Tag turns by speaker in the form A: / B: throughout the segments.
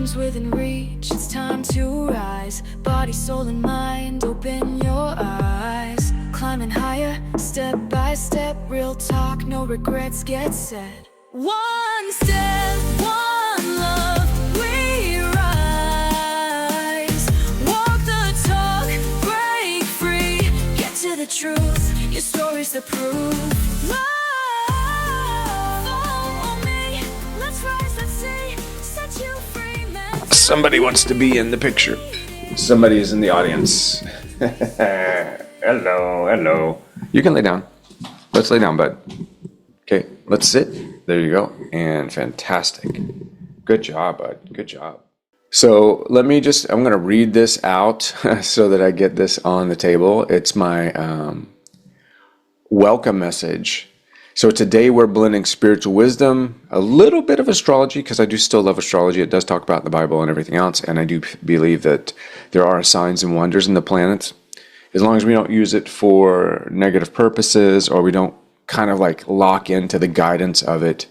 A: dreams within reach. It's time to rise. Body, soul, and mind, open your eyes. Climbing higher, step by step. Real talk, no regrets get set. One step, one love, we rise. Walk the talk, break free. Get to the truth, your story's the proof.
B: Somebody wants to be in the picture. Somebody is in the audience. Hello. You can lay down. Let's lay down, bud. Okay, let's sit. There you go. And fantastic. Good job, bud. Good job. So I'm going to read this out so that I get this on the table. It's my welcome message. So today we're blending spiritual wisdom, a little bit of astrology, because I do still love astrology. It does talk about the Bible and everything else. And I do believe that there are signs and wonders in the planets. As long as we don't use it for negative purposes, or we don't kind of like lock into the guidance of it,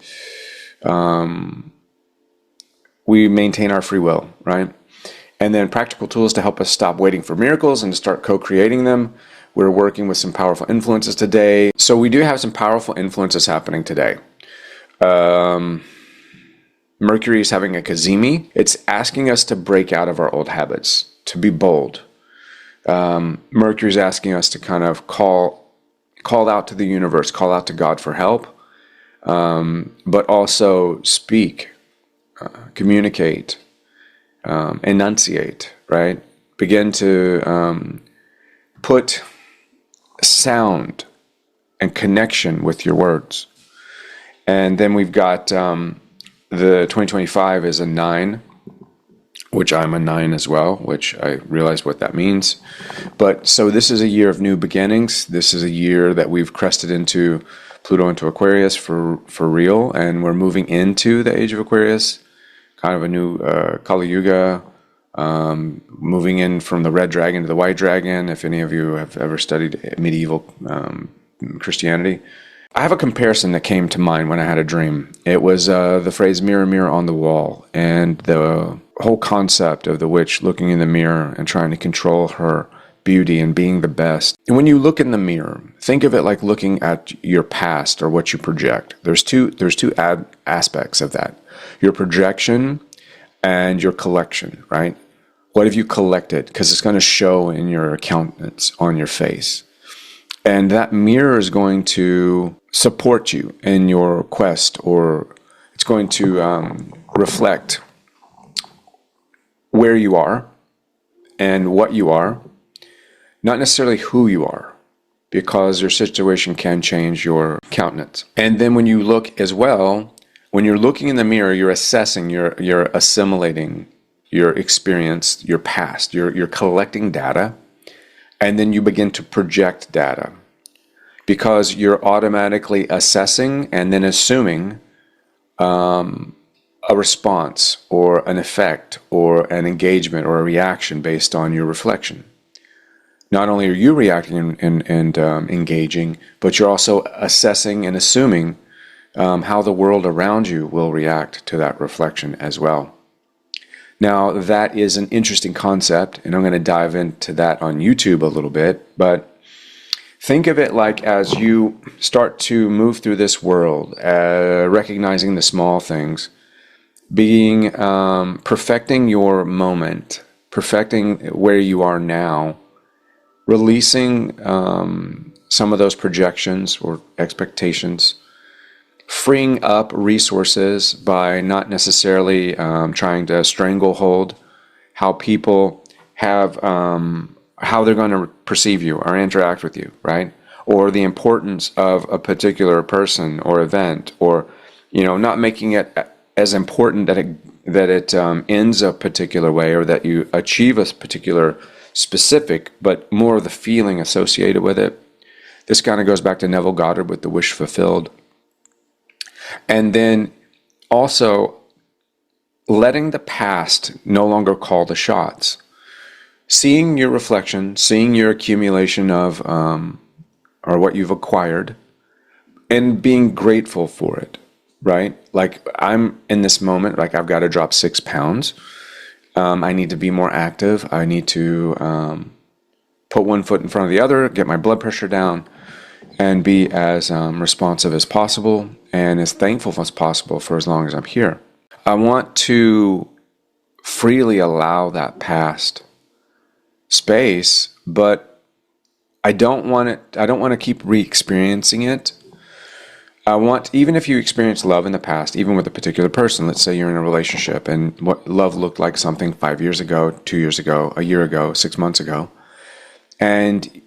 B: we maintain our free will, right? And then practical tools to help us stop waiting for miracles and to start co-creating them. We're working with some powerful influences today. So we do have some powerful influences happening today. Mercury is having a cazimi. It's asking us to break out of our old habits, to be bold. Mercury is asking us to kind of call out to the universe, call out to God for help, but also speak, communicate, enunciate, right? Begin to put sound and connection with your words. And then we've got the 2025 is a 9, which I'm a 9 as well, which I realize what that means. But so this is a year of new beginnings. This is a year that we've crested into Pluto into Aquarius for real, and we're moving into the age of Aquarius, kind of a new Kali Yuga, moving in from the red dragon to the white dragon. If any of you have ever studied medieval Christianity, I have a comparison that came to mind when I had a dream. It was the phrase "mirror, mirror on the wall," and the whole concept of the witch looking in the mirror and trying to control her beauty and being the best. And when you look in the mirror, think of it like looking at your past or what you project. There's two aspects of that: your projection and your collection, right? What have you collected? Because it's going to show in your countenance, on your face. And that mirror is going to support you in your quest, or it's going to reflect where you are and what you are, not necessarily who you are, because your situation can change your countenance. And then when you look as well, when you're looking in the mirror, you're assessing, you're assimilating your experience, your past, you're collecting data, and then you begin to project data, because you're automatically assessing and then assuming a response or an effect or an engagement or a reaction based on your reflection. Not only are you reacting and engaging, but you're also assessing and assuming how the world around you will react to that reflection as well. Now, that is an interesting concept, and I'm going to dive into that on YouTube a little bit, but think of it like as you start to move through this world, recognizing the small things, being perfecting your moment, perfecting where you are now, releasing some of those projections or expectations, freeing up resources by not necessarily trying to stranglehold how people have, how they're going to perceive you or interact with you, right? Or the importance of a particular person or event, or, not making it as important that it ends a particular way, or that you achieve a particular specific, but more of the feeling associated with it. This kind of goes back to Neville Goddard with the wish fulfilled. And then also letting the past no longer call the shots. Seeing your reflection, seeing your accumulation of, or what you've acquired, and being grateful for it, right? Like, I'm in this moment, like I've got to drop 6 pounds. I need to be more active. I need to put one foot in front of the other, get my blood pressure down, and be as responsive as possible and as thankful as possible for as long as I'm here. I want to freely allow that past space, but I don't want to keep re-experiencing it. I want, even if you experience love in the past, even with a particular person, let's say you're in a relationship and what love looked like something 5 years ago, 2 years ago, a year ago, 6 months ago, and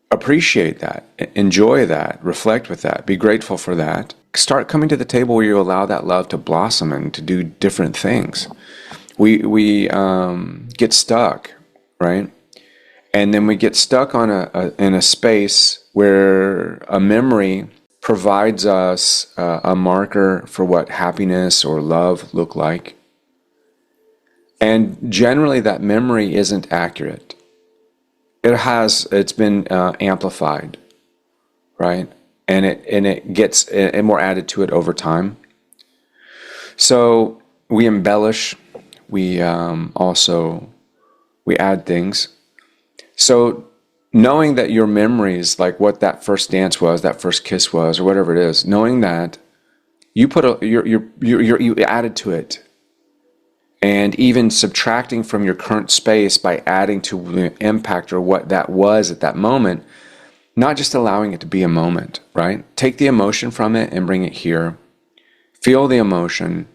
B: appreciate that, enjoy that, reflect with that, be grateful for that. Start coming to the table where you allow that love to blossom and to do different things. We get stuck, right? And then we get stuck on in a space where a memory provides us a marker for what happiness or love look like. And generally that memory isn't accurate. It's been amplified, right? And it gets more added to it over time. So we embellish, we add things. So knowing that your memories, like what that first dance was, that first kiss was, or whatever it is, knowing that you you added to it, and even subtracting from your current space by adding to the impact or what that was at that moment, not just allowing it to be a moment, right? Take the emotion from it and bring it here. Feel the emotion,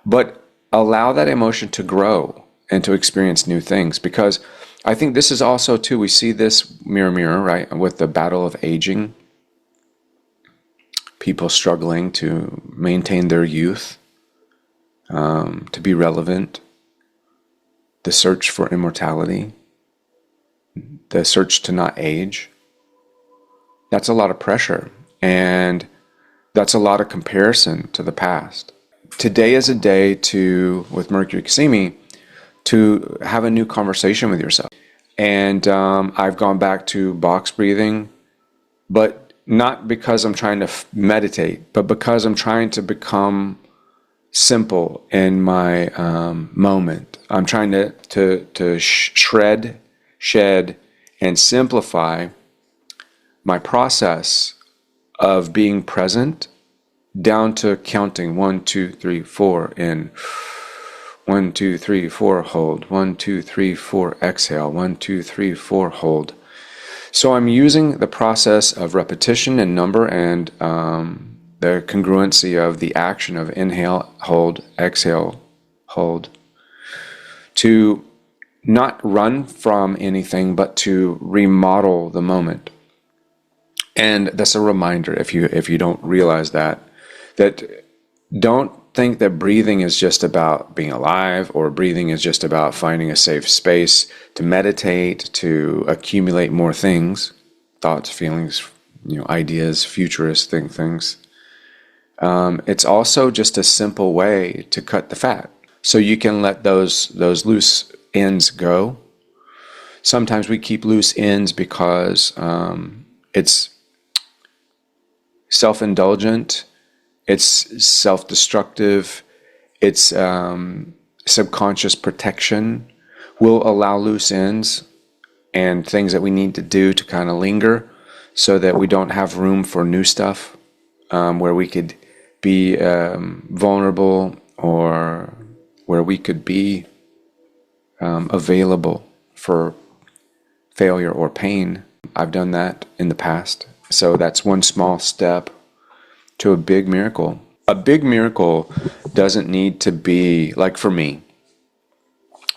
B: but allow that emotion to grow and to experience new things. Because I think this is also too, we see this mirror, right? With the battle of aging, people struggling to maintain their youth, to be relevant, the search for immortality, the search to not age. That's a lot of pressure, and that's a lot of comparison to the past. Today is a day with Mercury Kasimi, to have a new conversation with yourself. And I've gone back to box breathing, but not because I'm trying to meditate, but because I'm trying to become simple in my moment. I'm trying to shred, shed, and simplify my process of being present down to counting 1, 2, 3, 4 in 1, 2, 3, 4, hold. 1, 2, 3, 4, exhale. 1, 2, 3, 4, hold. So I'm using the process of repetition and number and the congruency of the action of inhale, hold, exhale, hold, to not run from anything, but to remodel the moment. And that's a reminder, if you don't realize that don't think that breathing is just about being alive, or breathing is just about finding a safe space to meditate, to accumulate more things, thoughts, feelings, ideas, futuristic things. It's also just a simple way to cut the fat, so you can let those loose ends go. Sometimes we keep loose ends because it's self-indulgent, it's self-destructive, it's subconscious protection. We'll allow loose ends and things that we need to do to kind of linger, so that we don't have room for new stuff, where we could be vulnerable, or where we could be available for failure or pain. I've done that in the past. So that's one small step to a big miracle. A big miracle doesn't need to be, like for me,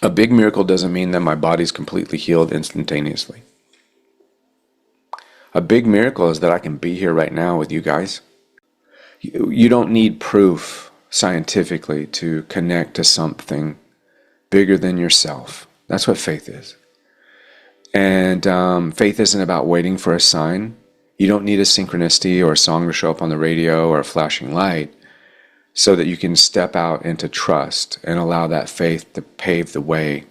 B: a big miracle doesn't mean that my body's completely healed instantaneously. A big miracle is that I can be here right now with you guys. You don't need proof scientifically to connect to something bigger than yourself. That's what faith is. And faith isn't about waiting for a sign. You don't need a synchronicity or a song to show up on the radio or a flashing light, so that you can step out into trust and allow that faith to pave the way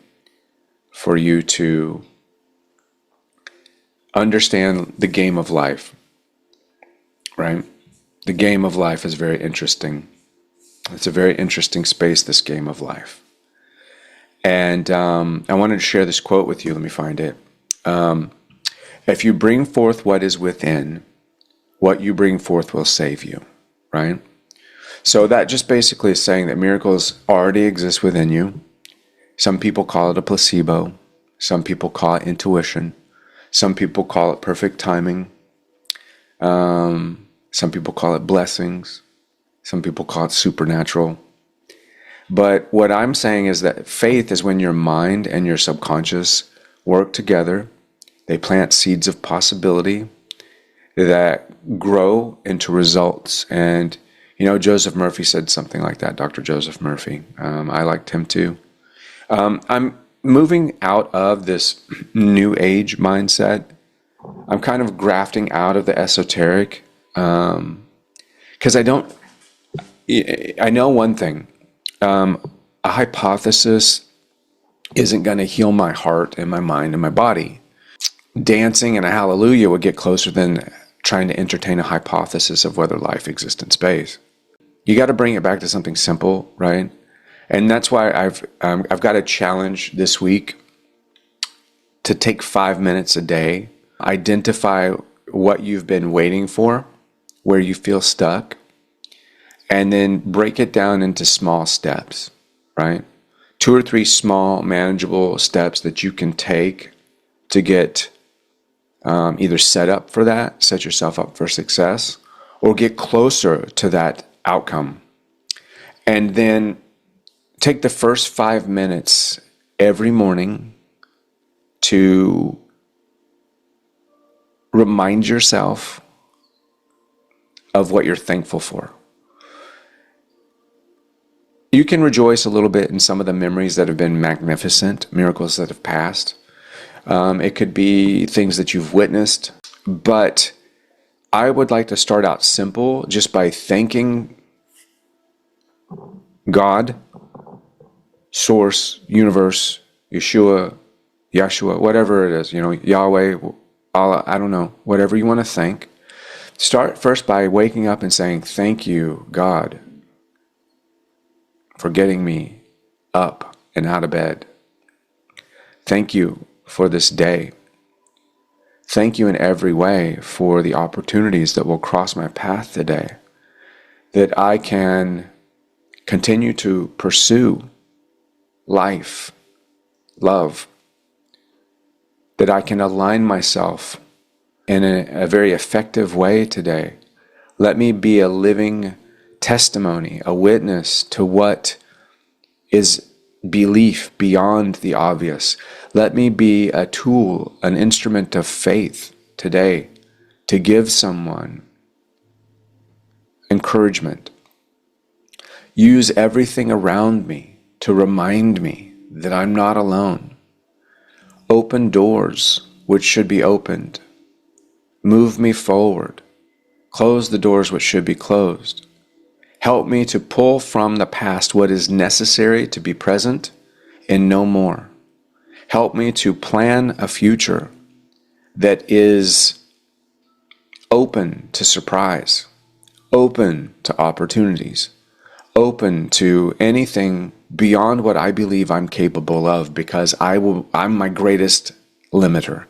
B: for you to understand the game of life, right? The game of life is very interesting. It's a very interesting space, this game of life. And I wanted to share this quote with you. Let me find it. If you bring forth what is within, what you bring forth will save you, right? So that just basically is saying that miracles already exist within you. Some people call it a placebo. Some people call it intuition. Some people call it perfect timing. Some people call it blessings. Some people call it supernatural. But what I'm saying is that faith is when your mind and your subconscious work together. They plant seeds of possibility that grow into results. And, Joseph Murphy said something like that, Dr. Joseph Murphy. I liked him too. I'm moving out of this new age mindset. I'm kind of grafting out of the esoteric because I know one thing. A hypothesis isn't going to heal my heart and my mind and my body. Dancing and a hallelujah would get closer than trying to entertain a hypothesis of whether life exists in space. You got to bring it back to something simple, right? And that's why I've got a challenge this week to take 5 minutes a day, identify what you've been waiting for, where you feel stuck, and then break it down into small steps, right? 2 or 3 small, manageable steps that you can take to get either set up for that, set yourself up for success, or get closer to that outcome. And then take the first 5 minutes every morning to remind yourself of what you're thankful for. You can rejoice a little bit in some of the memories that have been magnificent, miracles that have passed. It could be things that you've witnessed, but I would like to start out simple just by thanking God, Source, Universe, Yeshua, whatever it is, Yahweh, Allah, I don't know, whatever you want to thank. Start first by waking up and saying, thank you, God, for getting me up and out of bed. Thank you for this day. Thank you in every way for the opportunities that will cross my path today, that I can continue to pursue life, love, that I can align myself in a very effective way today. Let me be a living testimony, a witness to what is belief beyond the obvious. Let me be a tool, an instrument of faith today to give someone encouragement. Use everything around me to remind me that I'm not alone. Open doors which should be opened. Move me forward. Close the doors which should be closed. Help me to pull from the past what is necessary to be present and no more. Help me to plan a future that is open to surprise, open to opportunities, open to anything beyond what I believe I'm capable of, because I'm my greatest limiter,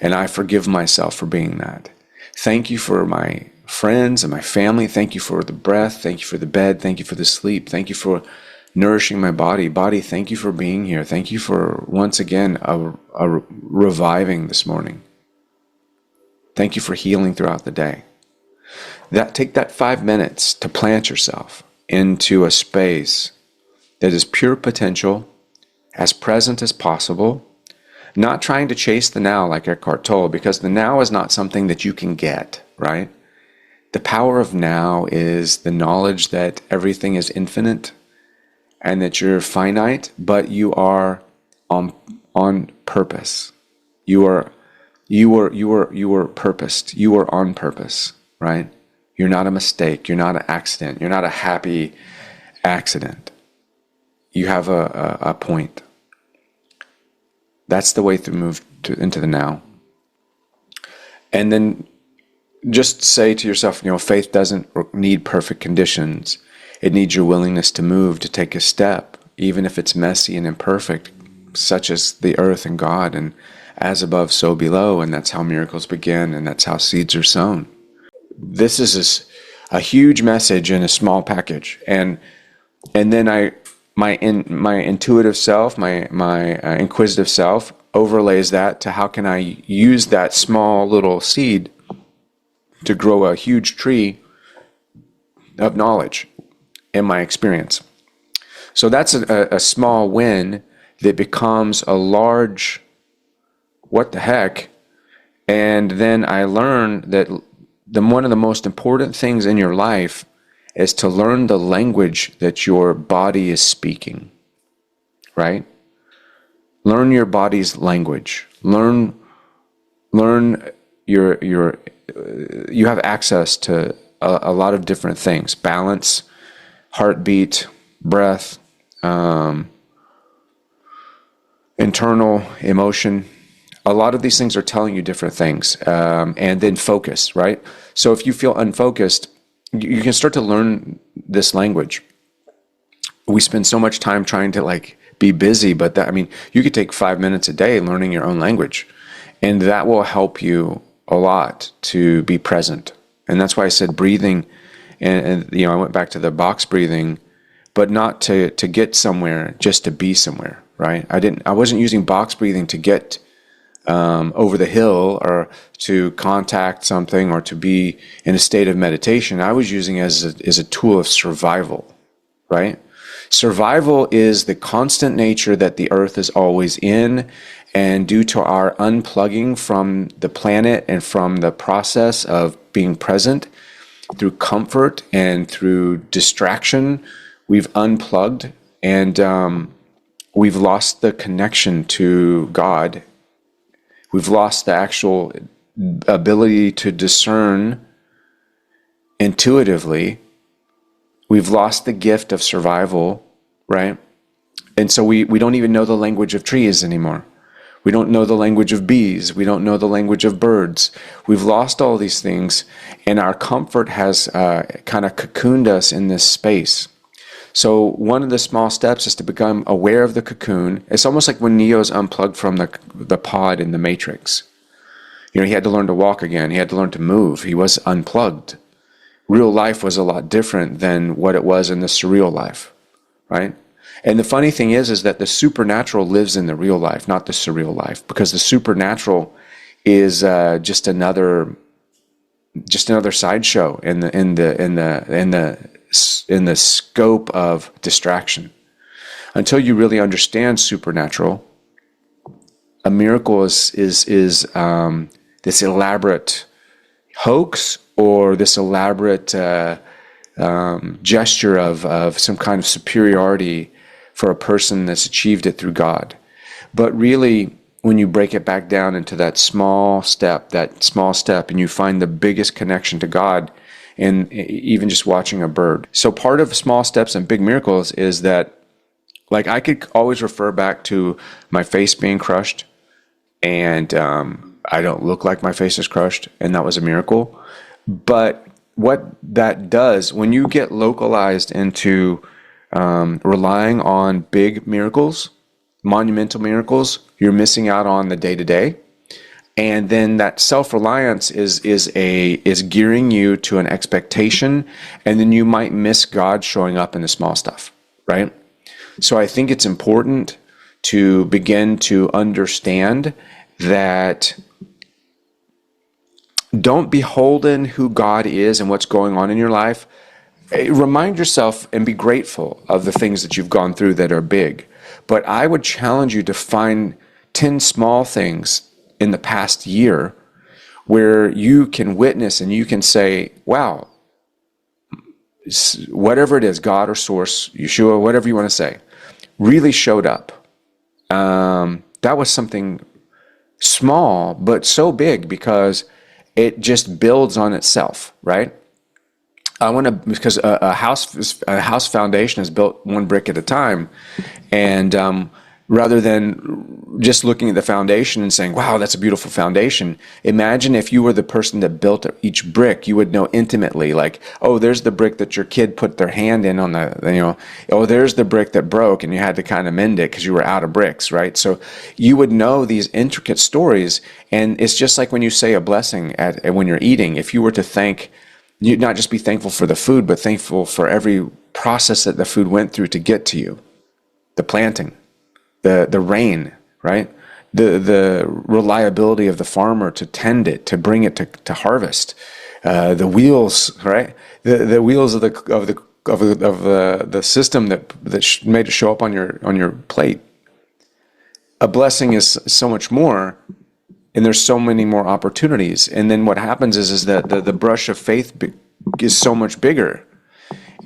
B: and I forgive myself for being that. Thank you for my friends and my family. Thank you for the breath. Thank you for the bed. Thank you for the sleep. Thank you for nourishing my body. Body, thank you for being here. Thank you for, once again, a reviving this morning. Thank you for healing throughout the day. Take that 5 minutes to plant yourself into a space that is pure potential, as present as possible, not trying to chase the now like Eckhart Tolle, because the now is not something that you can get, right? The power of now is the knowledge that everything is infinite and that you're finite, but you are on purpose. You were purposed. You were on purpose, right? You're not a mistake. You're not an accident. You're not a happy accident. You have a point. That's the way to move into the now. And then just say to yourself, faith doesn't need perfect conditions. It needs your willingness to move, to take a step, even if it's messy and imperfect. such as the earth and God, and as above, so below, and that's how miracles begin, and that's how seeds are sown. This is a huge message in a small package, and then my intuitive self, my inquisitive self, overlays that to how can I use that small little seed to grow a huge tree of knowledge in my experience. So that's a small win that becomes a large what the heck. And then I learned that one of the most important things in your life is to learn the language that your body is speaking, right? Learn your body's language. Learn you have access to a lot of different things: balance, heartbeat, breath, internal emotion. A lot of these things are telling you different things, and then focus, right? So if you feel unfocused, you can start to learn this language. We spend so much time trying to be busy, but you could take 5 minutes a day learning your own language, and that will help you a lot to be present. And that's why I said breathing, and I went back to the box breathing, but not to get somewhere, just to be somewhere, right? I wasn't using box breathing to get over the hill or to contact something or to be in a state of meditation. I was using it as a tool of survival, right? Survival is the constant nature that the earth is always in, and due to our unplugging from the planet and from the process of being present through comfort and through distraction, we've unplugged, and we've lost the connection to God. We've lost the actual ability to discern intuitively. We've lost the gift of survival, right? And so we don't even know the language of trees anymore. We don't know the language of bees. We don't know the language of birds. We've lost all these things, and our comfort has kind of cocooned us in this space. So one of the small steps is to become aware of the cocoon. It's almost like when Neo's unplugged from the pod in the Matrix. He had to learn to walk again. He had to learn to move. He was unplugged. Real life was a lot different than what it was in the surreal life, right? And the funny thing is that the supernatural lives in the real life, not the surreal life, because the supernatural is just another sideshow in the scope of distraction. Until you really understand supernatural, a miracle is this elaborate hoax or this elaborate gesture of some kind of superiority for a person that's achieved it through God. But really, when you break it back down into that small step, and you find the biggest connection to God, and even just watching a bird. So part of small steps and big miracles is that, I could always refer back to my face being crushed, and I don't look like my face is crushed, and that was a miracle. But what that does, when you get localized into relying on big miracles, monumental miracles, you're missing out on the day-to-day. And then that self-reliance is gearing you to an expectation, and then you might miss God showing up in the small stuff, right? So I think it's important to begin to understand that don't beholden who God is and what's going on in your life. Remind yourself and be grateful of the things that you've gone through that are big. But I would challenge you to find 10 small things in the past year where you can witness and you can say, wow, whatever it is, God or Source, Yeshua, whatever you want to say, really showed up. That was something small, but so big because it just builds on itself, right? Because a house foundation is built one brick at a time, and rather than just looking at the foundation and saying, wow, that's a beautiful foundation. Imagine if you were the person that built each brick, you would know intimately, like, oh, there's the brick that your kid put their hand in on oh, there's the brick that broke and you had to kind of mend it because you were out of bricks, right? So you would know these intricate stories. And it's just like when you say a blessing when you're eating, if you were to thank, you'd not just be thankful for the food, but thankful for every process that the food went through to get to you. The planting, the rain, right? The reliability of the farmer to tend it, to bring it to harvest, the wheels, right? The wheels of the system that made it show up on your plate. A blessing is so much more, and there's so many more opportunities. And then what happens is that the brush of faith is so much bigger,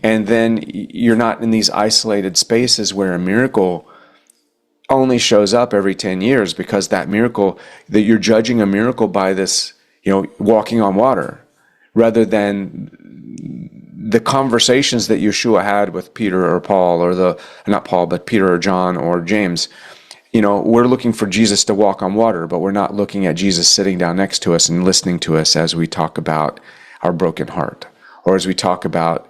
B: and then you're not in these isolated spaces where a miracle only shows up every 10 years, because that miracle, that you're judging a miracle by this, walking on water, rather than the conversations that Yeshua had with Peter or Paul, or not Paul, but Peter or John or James. We're looking for Jesus to walk on water, but we're not looking at Jesus sitting down next to us and listening to us as we talk about our broken heart, or as we talk about,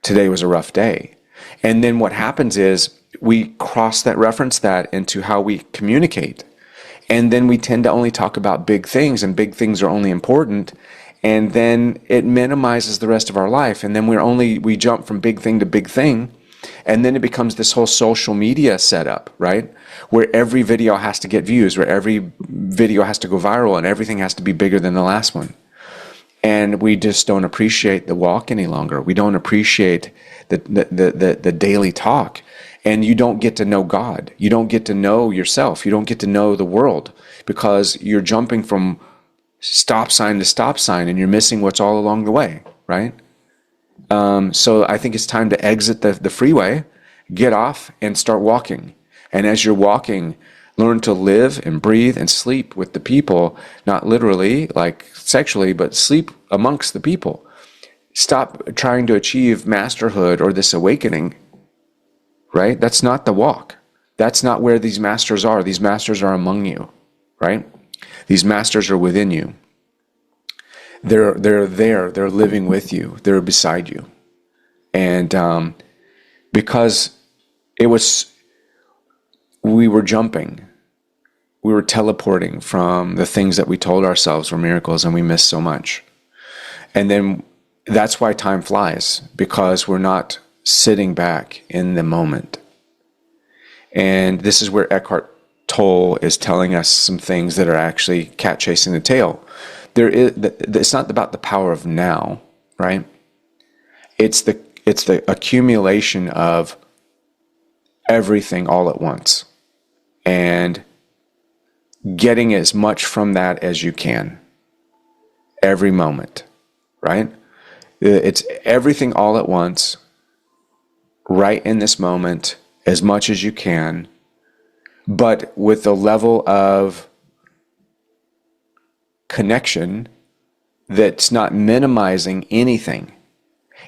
B: today was a rough day. And then what happens is we reference that into how we communicate. And then we tend to only talk about big things, and big things are only important. And then it minimizes the rest of our life. And then we jump from big thing to big thing. And then it becomes this whole social media setup, right? Where every video has to get views, where every video has to go viral, and everything has to be bigger than the last one. And we just don't appreciate the walk any longer. We don't appreciate the daily talk. And you don't get to know God. You don't get to know yourself. You don't get to know the world, because you're jumping from stop sign to stop sign, and you're missing what's all along the way, right? So I think it's time to exit the freeway, get off, and start walking. And as you're walking, learn to live and breathe and sleep with the people, not literally like sexually, but sleep amongst the people. Stop trying to achieve masterhood or this awakening, right? That's not the walk. That's not where these masters are. These masters are among you, right? These masters are within you. They're there. They're living with you. They're beside you. And because we were jumping, we were teleporting from the things that we told ourselves were miracles, and we missed so much. And then that's why time flies, because we're not sitting back in the moment. And this is where Eckhart Tolle is telling us some things that are actually cat chasing the tail. It's not about the power of now, right? It's the accumulation of everything all at once, and getting as much from that as you can every moment, right? It's everything all at once, right in this moment, as much as you can, but with the level of connection that's not minimizing anything.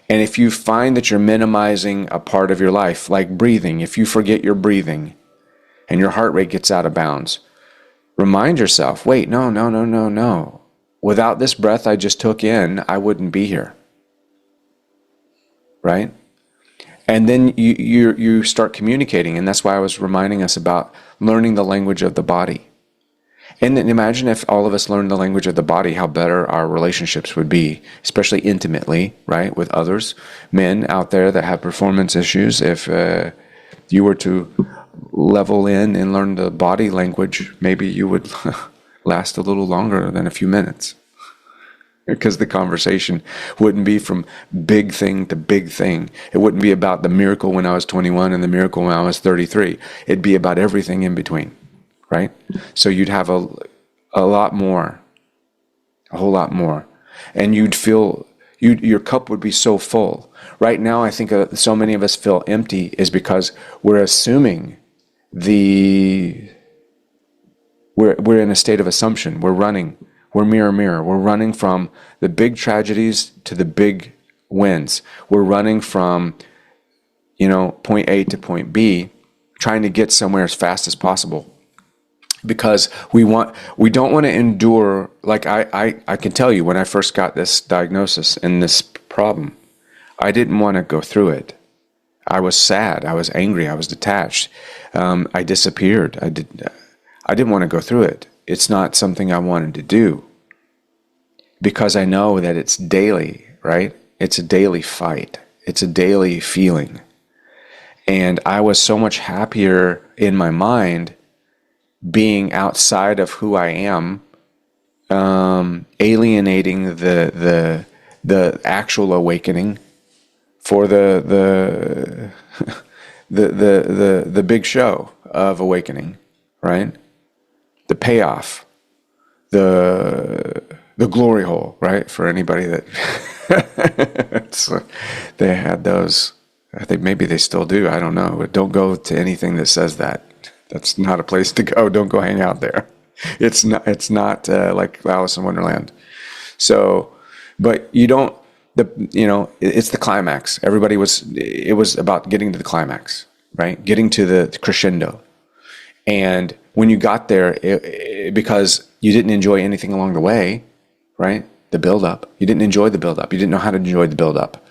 B: And if you find that you're minimizing a part of your life, like breathing, if you forget your breathing and your heart rate gets out of bounds, remind yourself, wait, no. Without this breath I just took in, I wouldn't be here. Right? And then you start communicating, and that's why I was reminding us about learning the language of the body. And then imagine if all of us learned the language of the body, how better our relationships would be, especially intimately, right, with others. Men out there that have performance issues, if you were to level in and learn the body language, maybe you would last a little longer than a few minutes. Because the conversation wouldn't be from big thing to big thing. It wouldn't be about the miracle when I was 21 and the miracle when I was 33. It'd be about everything in between, right? So you'd have a lot more, a whole lot more. And you'd feel, your cup would be so full. Right now, I think so many of us feel empty is because we're assuming we're in a state of assumption. We're running. We're mirror. We're running from the big tragedies to the big wins. We're running from, point A to point B, trying to get somewhere as fast as possible. Because we don't want to endure, like I can tell you when I first got this diagnosis and this problem, I didn't want to go through it. I was sad, I was angry, I was detached. I disappeared. I didn't want to go through it. It's not something I wanted to do. Because I know that it's daily, right? It's a daily fight. It's a daily feeling. And I was so much happier in my mind being outside of who I am, alienating the actual awakening for the the big show of awakening, right? The payoff, the glory hole, right? For anybody that they had those. I think maybe they still do. I don't know. But don't go to anything that says that. That's not a place to go. Don't go hang out there. It's not. It's not like Alice in Wonderland. So, but you don't. It's the climax. It was about getting to the climax, right? Getting to the crescendo. And when you got there, because you didn't enjoy anything along the way, right? The build-up. You didn't enjoy the build-up. You didn't know how to enjoy the build-up.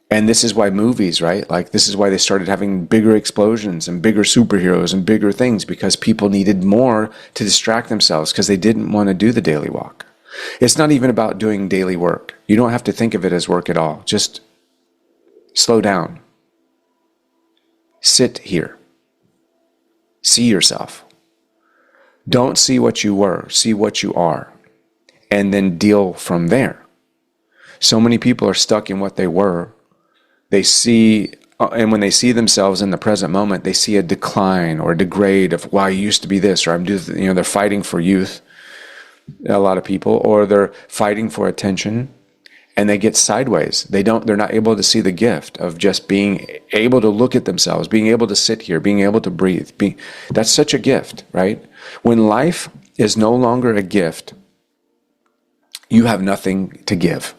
B: And this is why movies, right? Like, this is why they started having bigger explosions and bigger superheroes and bigger things, because people needed more to distract themselves because they didn't want to do the daily walk. It's not even about doing daily work. You don't have to think of it as work at all. Just slow down. Sit here. See yourself. Don't see what you were. See what you are. And then deal from there. So many people are stuck in what they were. They see, and when they see themselves in the present moment, they see a decline or a degrade of, well, I used to be this, or they're fighting for youth, a lot of people, or they're fighting for attention, and they get sideways. They're not able to see the gift of just being able to look at themselves, being able to sit here, being able to breathe. That's such a gift, right? When life is no longer a gift, you have nothing to give.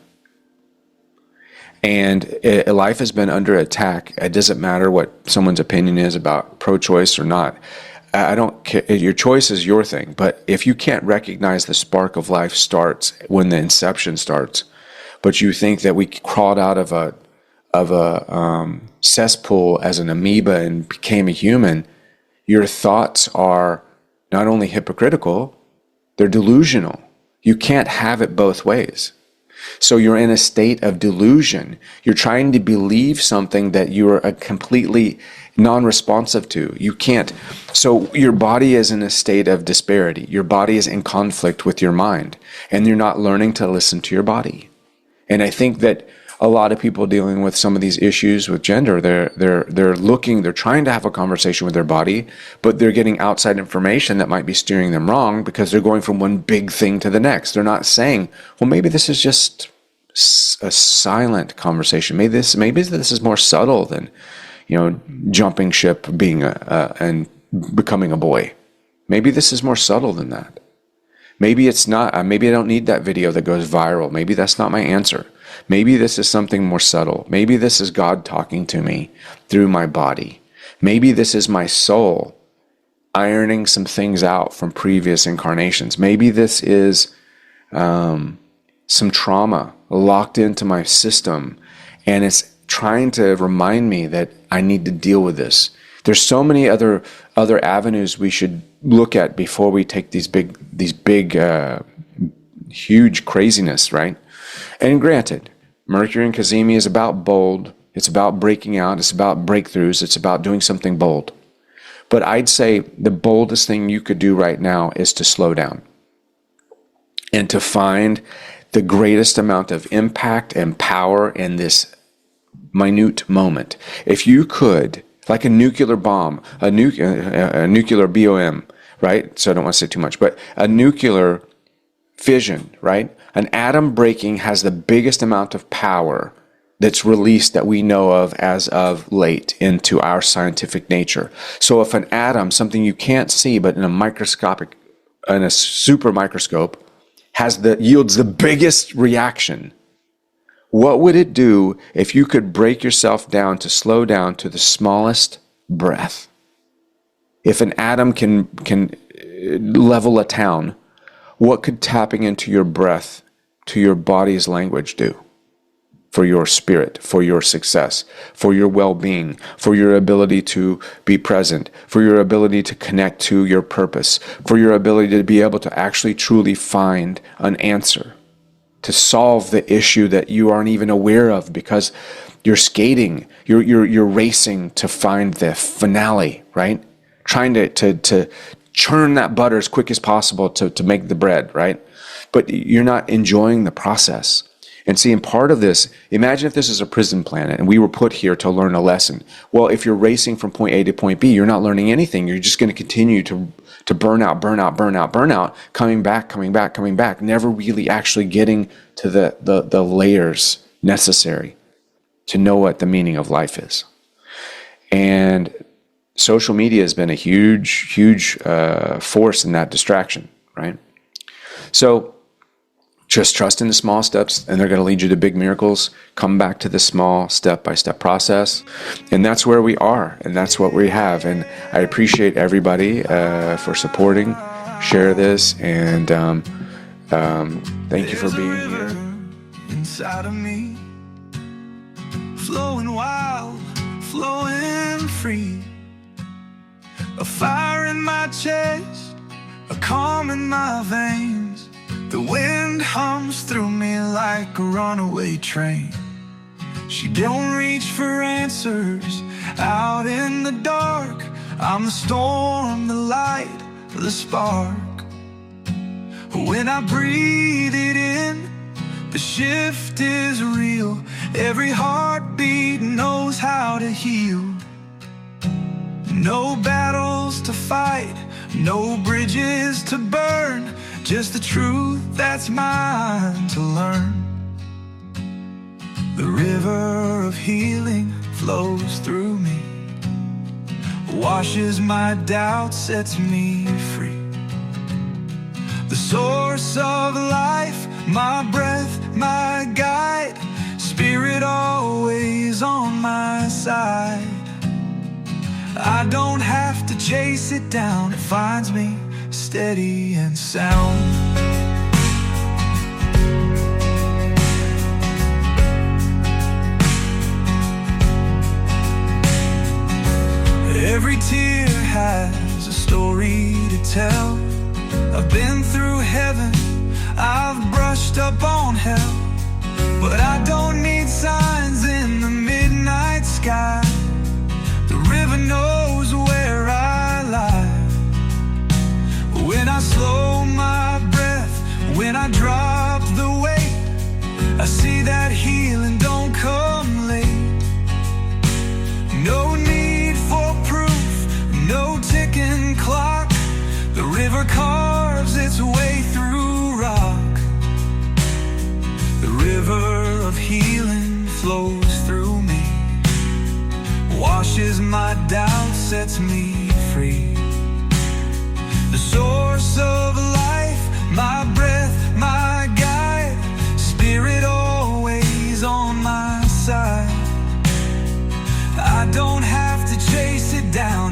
B: And life has been under attack. It doesn't matter what someone's opinion is about pro-choice or not. I don't care. Your choice is your thing. But if you can't recognize the spark of life starts when the inception starts, but you think that we crawled out of a cesspool as an amoeba and became a human, your thoughts are not only hypocritical, they're delusional. You can't have it both ways. So you're in a state of delusion. You're trying to believe something that you're completely non-responsive to. You can't. So your body is in a state of disparity. Your body is in conflict with your mind, and you're not learning to listen to your body. And I think that a lot of people dealing with some of these issues with gender, they're trying to have a conversation with their body, but they're getting outside information that might be steering them wrong because they're going from one big thing to the next. They're not saying, well, maybe this is just a silent conversation. Maybe this is more subtle than, jumping ship, being and becoming a boy. Maybe this is more subtle than that. Maybe it's not. Maybe I don't need that video that goes viral. Maybe that's not my answer. Maybe this is something more subtle. Maybe this is God talking to me through my body. Maybe this is my soul ironing some things out from previous incarnations. Maybe this is some trauma locked into my system, and it's trying to remind me that I need to deal with this. There's so many other avenues we should look at before we take these big, huge craziness, right? And granted, Mercury in Cazimi is about bold. It's about breaking out. It's about breakthroughs. It's about doing something bold. But I'd say the boldest thing you could do right now is to slow down and to find the greatest amount of impact and power in this minute moment. If you could, like a nuclear bomb, a nuclear BOM, right? So I don't want to say too much, but a nuclear fission, right? An atom breaking has the biggest amount of power that's released that we know of as of late into our scientific nature. So if an atom, something you can't see but in a super microscope, yields the biggest reaction, what would it do if you could break yourself down to slow down to the smallest breath. If an atom can level a town, what could tapping into your breath, to your body's language do for your spirit, for your success, for your well-being, for your ability to be present, for your ability to connect to your purpose, for your ability to be able to actually truly find an answer, to solve the issue that you aren't even aware of because you're skating, you're racing to find the finale, right? Trying to churn that butter as quick as possible to make the bread, right? But you're not enjoying the process. And see, and part of this, imagine if this is a prison planet and we were put here to learn a lesson. Well, if you're racing from point A to point B, you're not learning anything. You're just going to continue to burn out, coming back, never really actually getting to the layers necessary to know what the meaning of life is. And social media has been a huge force in that distraction, right? So just trust in the small steps, and they're going to lead you to big miracles. Come back to the small step-by-step process. And that's where we are, and that's what we have. And I appreciate everybody for supporting. Share this, and thank you for being here.
C: Inside of me, flowing wild, flowing free. A fire in my chest, a calm in my veins. The wind hums through me like a runaway train. She don't reach for answers out in the dark. I'm the storm, the light, the spark. When I breathe it in, the shift is real. Every heartbeat knows how to heal. No battles to fight, no bridges to burn, just the truth that's mine to learn. The river of healing flows through me, washes my doubt, sets me free. The source of life, my breath, my guide, spirit always on my side. I don't have to chase it down, it finds me steady and sound. Every tear has a story to tell. I've been through heaven, I've brushed up on hell, but I don't need signs in the midnight sky. The river knows where I lie. When I slow my breath, when I drop the weight, I see that healing don't come late. No need for proof, no ticking clock. The river carves its way through rock. The river of healing flows through me, washes my doubt, sets me free. The source of life, my breath, my guide, spirit always on my side. I don't have to chase it down,